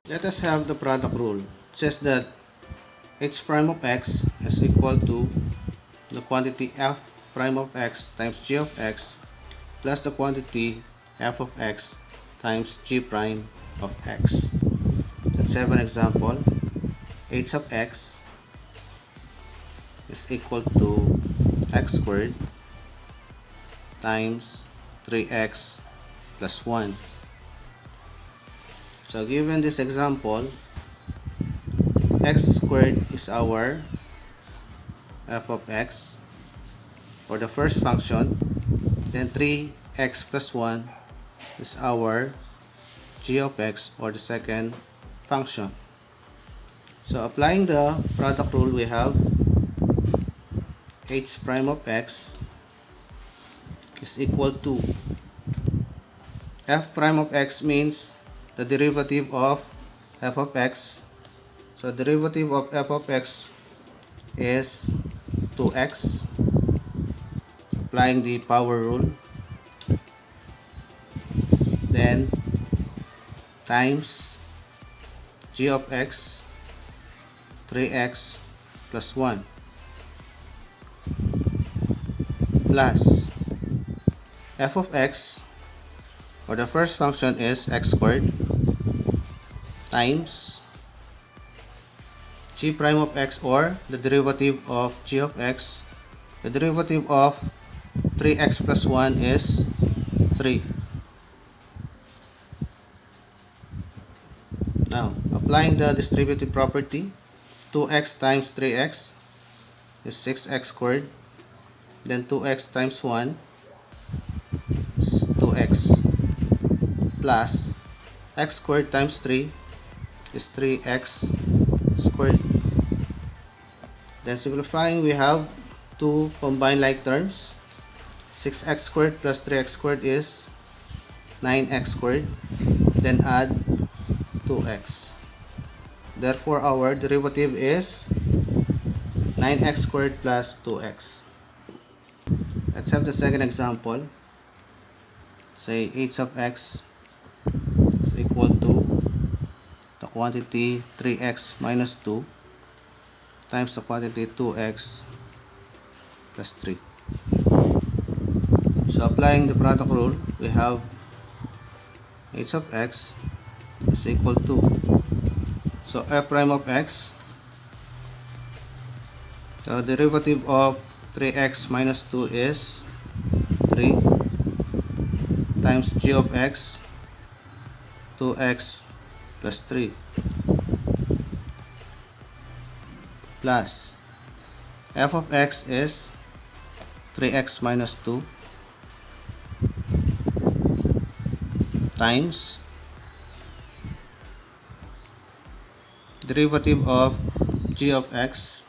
Let us have the product rule. It says that h prime of x is equal to the quantity f prime of x times g of x plus the quantity f of x times g prime of x. Let's have an example. H of x is equal to x squared times 3x plus 1. So given this example, x squared is our f of x for the first function, then 3x plus 1 is our g of x or the second function. So applying the product rule, we have h prime of x is equal to f prime of x means the derivative of f of x. So derivative of f of x is 2x. Applying the power rule, then times g of x 3x plus 1 plus f of x for the first function is x squared times g prime of x or the derivative of g of x. The derivative of 3x plus 1 is 3. Now, applying the distributive property, 2x times 3x is 6x squared, then 2x times 1 is 2x plus x squared times 3 is 3x squared. Then simplifying, we have two combined like terms. 6x squared plus 3x squared is 9x squared, then add 2x. Therefore, our derivative is 9x squared plus 2x. Let's have the second example. Say h of x is equal to the quantity 3x minus 2 times the quantity 2x plus 3. So applying the product rule, we have h of x is equal to, so f prime of x, the derivative of 3x minus 2 is 3 times g of x 2x plus 3 plus f of x is 3x minus 2 times derivative of g of x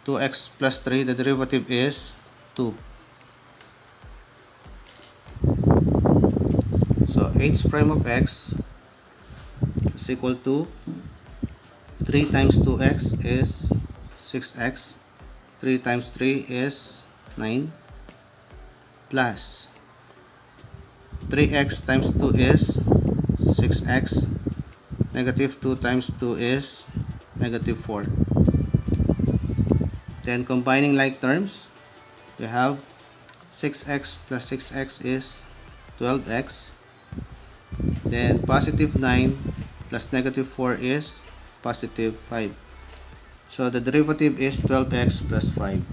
2x plus 3, the derivative is 2. So h prime of x is equal to 3 times 2x is 6x, 3 times 3 is 9 plus 3x times 2 is 6x, negative 2 times 2 is negative 4. Then combining like terms, we have 6x plus 6x is 12x, then positive 9 plus negative 4 is positive 5. So the derivative is 12x plus 5.